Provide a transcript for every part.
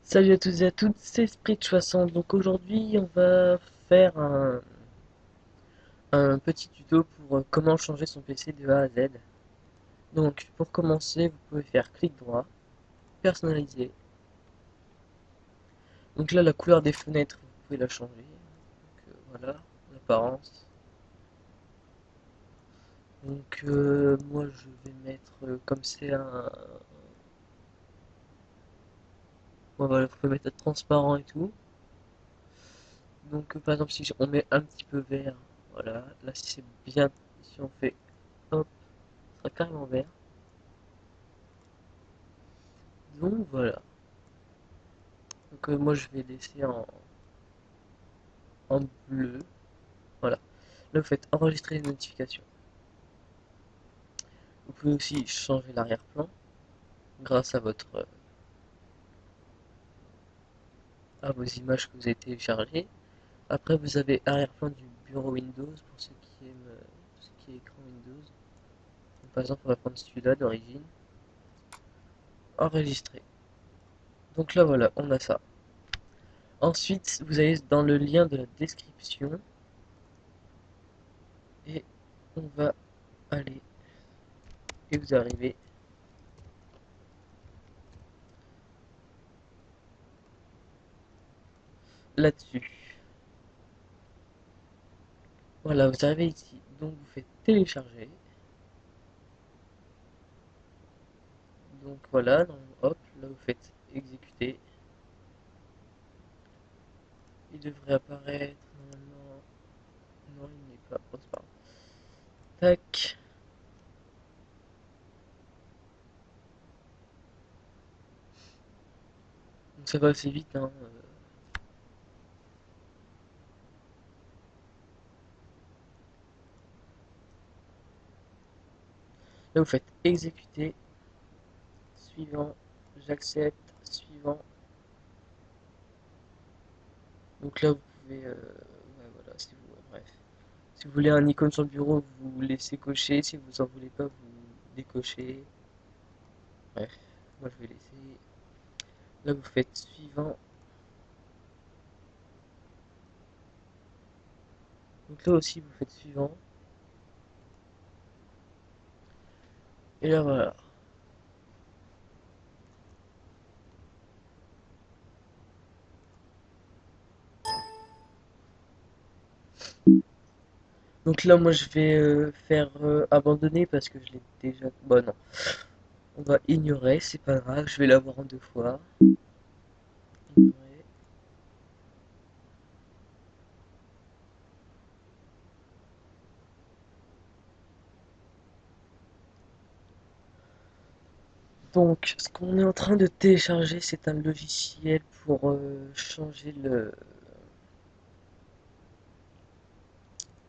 Salut à tous et à toutes, c'est Sprit 60. Donc aujourd'hui, on va faire un petit tuto pour comment changer son PC de A à Z. Donc pour commencer, vous pouvez faire clic droit, personnaliser. Donc là, la couleur des fenêtres, vous pouvez la changer. Donc voilà, l'apparence. Donc moi, je vais mettre comme c'est un... Bon, voilà, vous pouvez mettre transparent et tout. Donc par exemple, si on met un petit peu vert, voilà, là si c'est bien, si on fait hop, ça sera carrément vert. Donc voilà. Donc moi je vais laisser en bleu. Voilà. Là vous faites enregistrer les notifications. Vous pouvez aussi changer l'arrière-plan grâce à vos images que vous avez téléchargées. Après vous avez arrière-plan du bureau Windows pour ceux qui aiment ce qui est écran Windows. Donc, par exemple on va prendre celui-là d'origine. Enregistrer. Donc là voilà, on a ça. Ensuite vous allez dans le lien de la description et on va aller et vous arrivez là-dessus. Voilà, vous arrivez ici, donc vous faites télécharger. Donc voilà, donc, hop, là vous faites exécuter. Il devrait apparaître normalement. Non, il n'est pas. Oh, c'est pas grave. Tac. Donc ça va assez vite, hein. Là vous faites exécuter. Suivant. J'accepte. Suivant. Donc là vous pouvez. Ouais, voilà, si vous. Bref. Si vous voulez un icône sur le bureau, vous laissez cocher. Si vous en voulez pas, vous décochez. Bref, moi je vais laisser. Là vous faites suivant. Donc là aussi vous faites suivant. Et là voilà. Donc là moi je vais faire abandonner parce que je l'ai déjà... Bon non, on va ignorer, c'est pas grave, je vais l'avoir en deux fois. Ignorer. Donc ce qu'on est en train de télécharger c'est un logiciel pour changer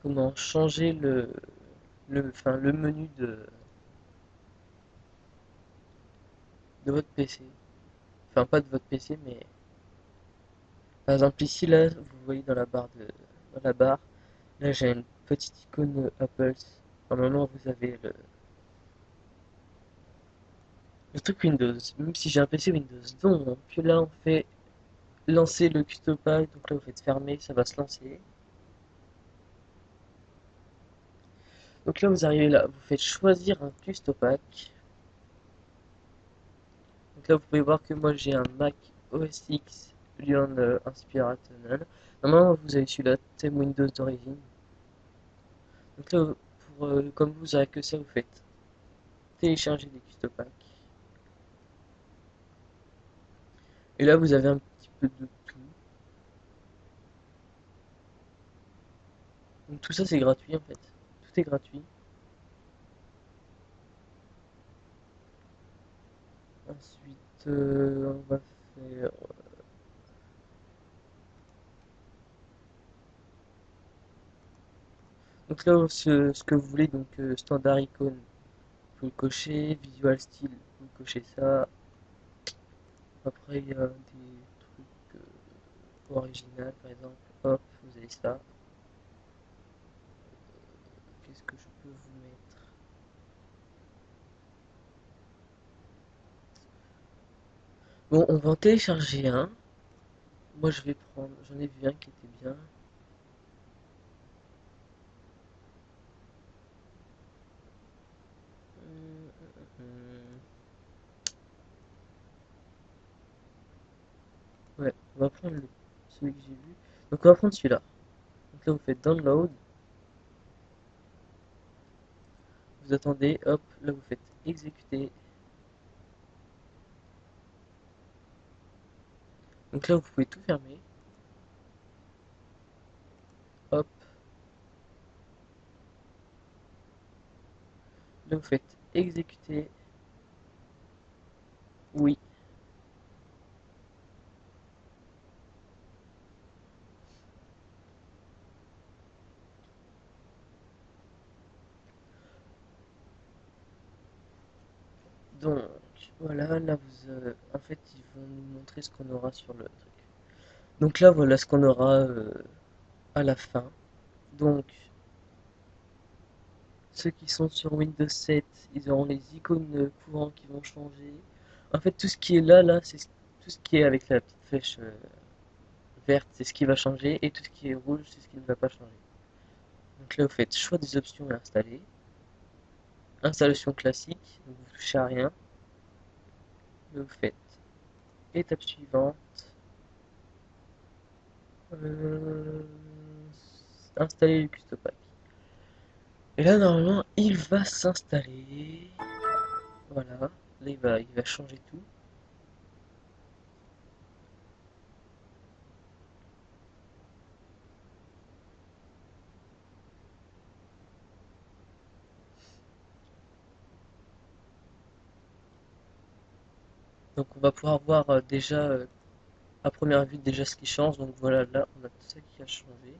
comment changer enfin, le menu de votre PC. Enfin pas de votre PC mais par exemple ici là vous voyez dans la barre là j'ai une petite icône Apple. Normalement vous avez le truc Windows, même si j'ai un PC Windows. Donc là on fait lancer le Custopack, donc là vous faites fermer, ça va se lancer. Donc là vous arrivez là, vous faites choisir un Custopack. Donc là vous pouvez voir que moi j'ai un Mac OS X Lion Inspirational. Normalement vous avez celui-là, thème Windows d'origine. Donc là comme vous avez que ça, vous faites télécharger des Custopacks. Et là vous avez un petit peu de tout. Donc tout ça c'est gratuit en fait. Tout est gratuit. Ensuite on va faire donc là, ce que vous voulez, donc standard icône, vous le cochez, visual style, vous cochez ça. Après, il y a des trucs original, par exemple, hop, vous avez ça. Qu'est-ce que je peux vous mettre? Bon, on va en télécharger un. Moi, je vais prendre. J'en ai vu un qui était bien. Hum, hum, hum. Ouais, on va prendre celui que j'ai vu. Donc, on va prendre celui-là. Donc là, vous faites download. Vous attendez. Hop, là, vous faites exécuter. Donc là, vous pouvez tout fermer. Hop, là, vous faites exécuter. Oui. Donc, voilà, là, en fait, ils vont nous montrer ce qu'on aura sur le truc. Donc là, voilà ce qu'on aura à la fin. Donc, ceux qui sont sur Windows 7, ils auront les icônes courantes qui vont changer. En fait, tout ce qui est là, c'est tout ce qui est avec la petite flèche verte, c'est ce qui va changer, et tout ce qui est rouge, c'est ce qui ne va pas changer. Donc là, vous faites choix des options et installer. Installation classique, donc vous touchez à rien. Là, vous faites étape suivante. Euh, Installer le Custopack. Et là, normalement, il va s'installer. Voilà. Là, il va changer tout. Donc, on va pouvoir voir déjà, à première vue, déjà ce qui change. Donc, voilà, là, on a tout ça qui a changé.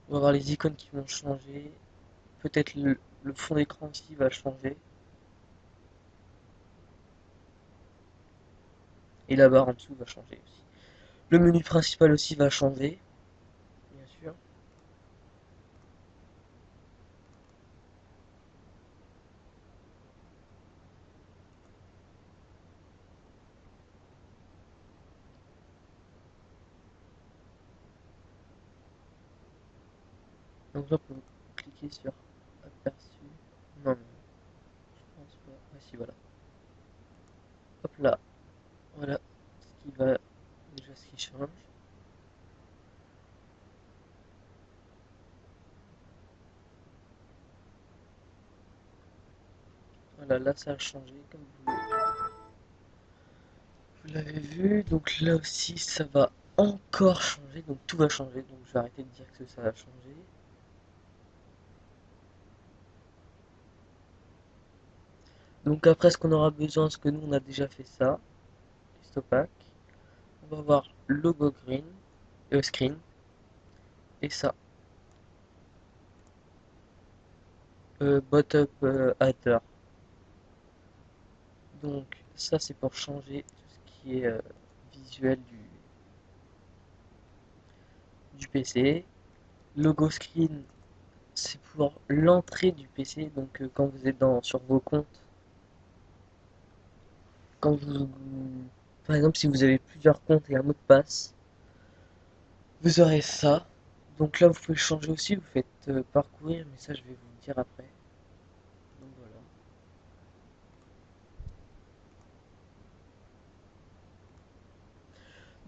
On va voir les icônes qui vont changer. Peut-être le fond d'écran aussi va changer. Et la barre en dessous va changer aussi. Le menu principal aussi va changer, bien sûr. Donc là, vous cliquez sur aperçu. Non, non, je pense pas. Ah si, voilà. Hop là, voilà ce qui va, déjà ce qui change. Voilà, là ça a changé comme vous l'avez vu. Donc là aussi ça va encore changer, donc tout va changer. Donc je vais arrêter de dire que ça va changer. Donc après ce qu'on aura besoin, ce que nous on a déjà fait ça, Stopack, on va voir logo green, screen, et ça, bottom header. Donc ça c'est pour changer tout ce qui est visuel du PC. Logo screen, c'est pour l'entrée du PC. Donc quand vous êtes sur vos comptes, quand vous, par exemple si vous avez plusieurs comptes et un mot de passe, vous aurez ça. Donc là vous pouvez changer aussi, vous faites parcourir, mais ça je vais vous le dire après. Donc voilà.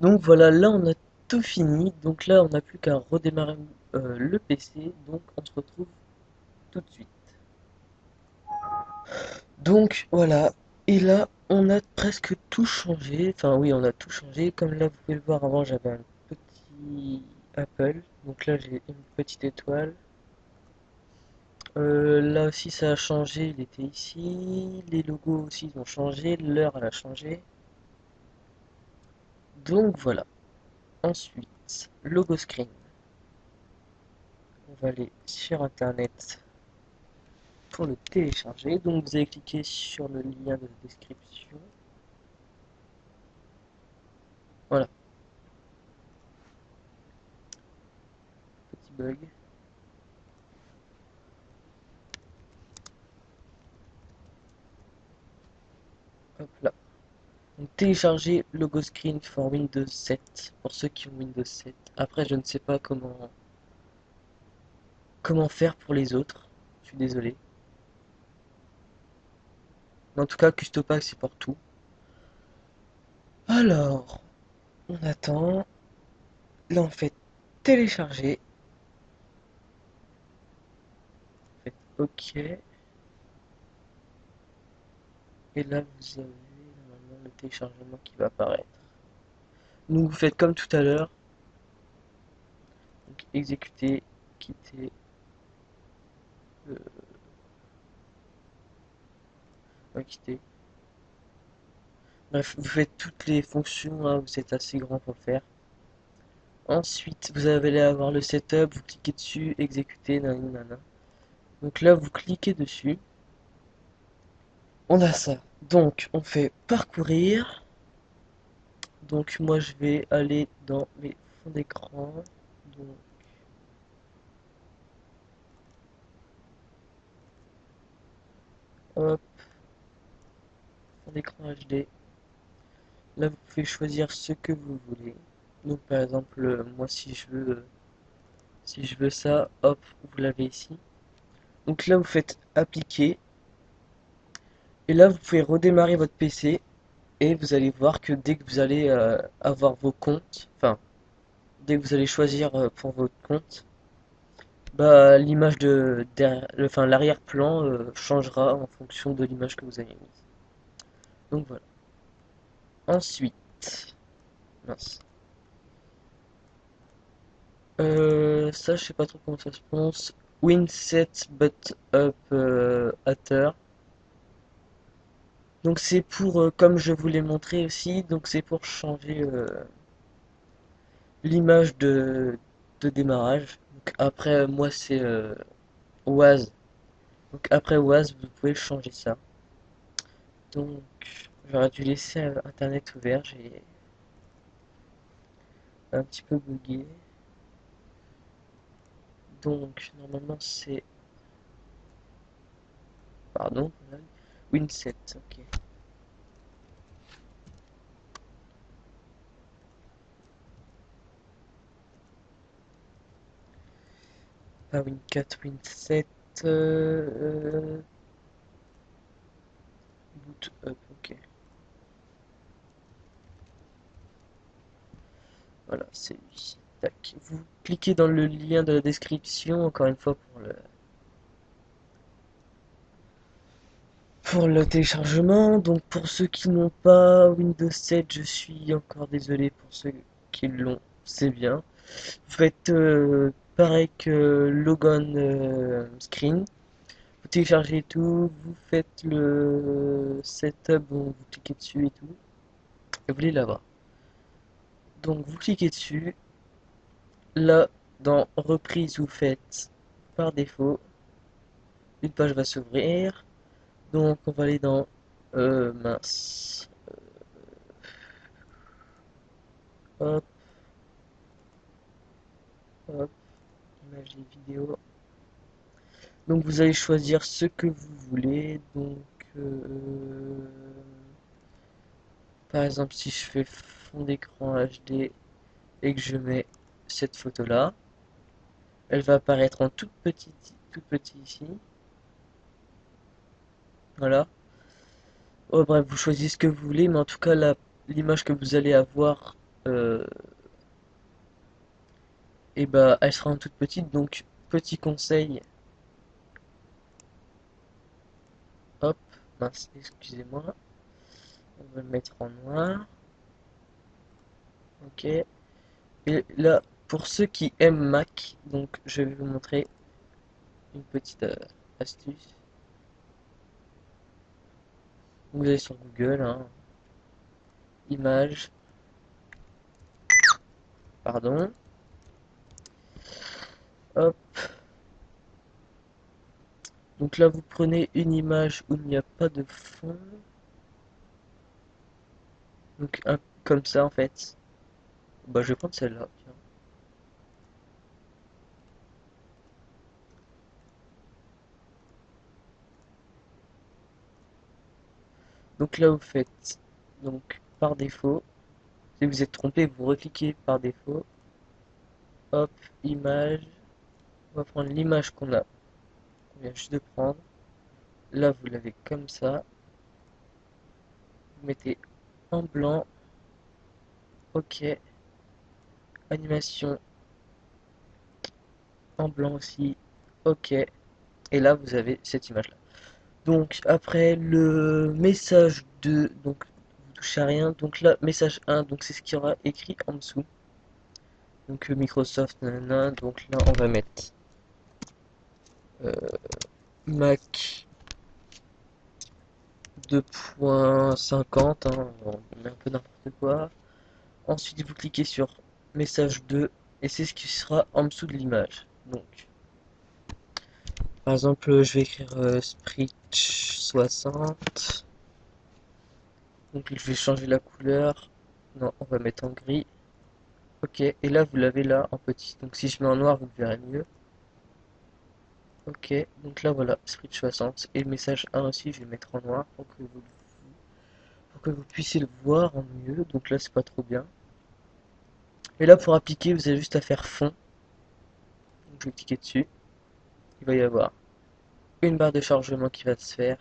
Donc voilà, là on a tout fini. Donc là on n'a plus qu'à redémarrer le PC. Donc on se retrouve tout de suite. Donc voilà, et là on a presque tout changé, enfin oui on a tout changé, comme là vous pouvez le voir avant j'avais un petit Apple, donc là j'ai une petite étoile. Là aussi ça a changé, il était ici, les logos aussi ils ont changé, l'heure elle a changé. Donc voilà, ensuite logo screen, on va aller sur internet pour le télécharger, donc vous allez cliquer sur le lien de description, voilà, petit bug, hop là. télécharger Logo Screen for Windows 7 pour ceux qui ont Windows 7. Après, je ne sais pas comment faire pour les autres. Je suis désolé. Mais en tout cas, Custopack c'est pour tout. Alors, on attend. Là, on fait télécharger. On fait OK. Et là, vous avez normalement le téléchargement qui va apparaître. Donc, vous faites comme tout à l'heure. Donc, exécuter, quitter, euh, quitter. Bref, vous faites toutes les fonctions, hein, vous êtes assez grand pour le faire. Ensuite, vous allez avoir le setup, vous cliquez dessus, exécuter, nanana. Donc là, vous cliquez dessus. On a ça. Donc, on fait parcourir. Donc, moi, je vais aller dans mes fonds d'écran. Donc, hop, fond d'écran HD. Là, vous pouvez choisir ce que vous voulez. Donc, par exemple, moi, si je veux ça, hop, vous l'avez ici. Donc là, vous faites appliquer. Et là, vous pouvez redémarrer votre PC. Et vous allez voir que dès que vous allez avoir vos comptes, enfin, dès que vous allez choisir pour votre compte, bah l'image enfin l'arrière-plan changera en fonction de l'image que vous avez mise. Donc voilà. Ensuite, mince. Ça, je sais pas trop comment ça se prononce. Winset but up Hatter. Donc c'est pour, comme je vous l'ai montré aussi, donc c'est pour changer l'image de démarrage. Donc après, moi c'est Oise. Donc après Oise, vous pouvez changer ça. Donc j'aurais dû laisser Internet ouvert, j'ai un petit peu bugué. Donc normalement c'est... Pardon, Win7, ok. Pas Win4, Win7. Boot up, ok. Voilà, c'est lui. Tac. Vous cliquez dans le lien de la description, encore une fois, pour le téléchargement. Donc pour ceux qui n'ont pas Windows 7, je suis encore désolé pour ceux qui l'ont, c'est bien. Vous faites pareil que Logon Screen. Vous téléchargez tout, vous faites le setup, bon, vous cliquez dessus et tout, et vous voulez l'avoir. Donc vous cliquez dessus. Là, dans reprise, vous faites par défaut. Une page va s'ouvrir. Donc on va aller dans mince. Hop, hop, images et vidéos. Donc vous allez choisir ce que vous voulez. Donc par exemple si je fais fond d'écran HD et que je mets cette photo là, elle va apparaître en tout petit ici. Voilà. Oh, bref, vous choisissez ce que vous voulez, mais en tout cas l'image que vous allez avoir, euh, et bah elle sera en toute petite. Donc petit conseil, hop, mince, excusez-moi, on va le mettre en noir. Ok. Et là, pour ceux qui aiment Mac, donc je vais vous montrer une petite astuce. Vous allez sur Google, hein, image, pardon, hop. Donc là, vous prenez une image où il n'y a pas de fond, donc comme ça en fait. Bah, je vais prendre celle-là. Tiens. Donc là, vous faites donc par défaut. Si vous êtes trompé, vous recliquez par défaut. Hop, image. On va prendre l'image qu'on vient juste de prendre. Là, vous l'avez comme ça. Vous mettez en blanc. OK. Animation en blanc aussi. OK. Et là, vous avez cette image-là. Donc, après, le message 2, donc, vous touchez à rien. Donc là, message 1, donc c'est ce qu'il y aura écrit en dessous. Donc, Microsoft, nanana. Donc là, on va mettre euh, Mac 2.50, hein, on met un peu n'importe quoi. Ensuite, vous cliquez sur message 2 et c'est ce qui sera en dessous de l'image. Donc, par exemple, je vais écrire Sprite 60. Donc, je vais changer la couleur. Non, on va mettre en gris. OK, et là, vous l'avez là en petit. Donc, si je mets en noir, vous le verrez mieux. OK, donc là, voilà, Sprite 60. Et le message 1 aussi, je vais mettre en noir pour que vous puissiez le voir en mieux. Donc là, c'est pas trop bien. Et là, pour appliquer, vous avez juste à faire fond. Donc, je vais cliquer dessus. Il va y avoir une barre de chargement qui va se faire.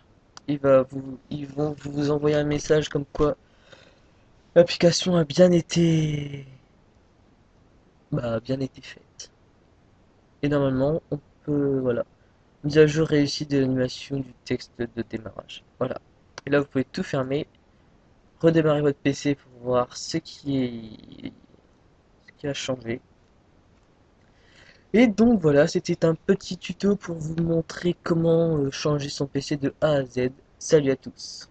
Ils vont vous envoyer un message comme quoi l'application a bien été faite. Et normalement, on peut, voilà, mise à jour réussie de l'animation du texte de démarrage. Voilà. Et là, vous pouvez tout fermer, redémarrer votre PC pour voir ce qui a changé. Et donc voilà, c'était un petit tuto pour vous montrer comment changer son PC de A à Z. Salut à tous.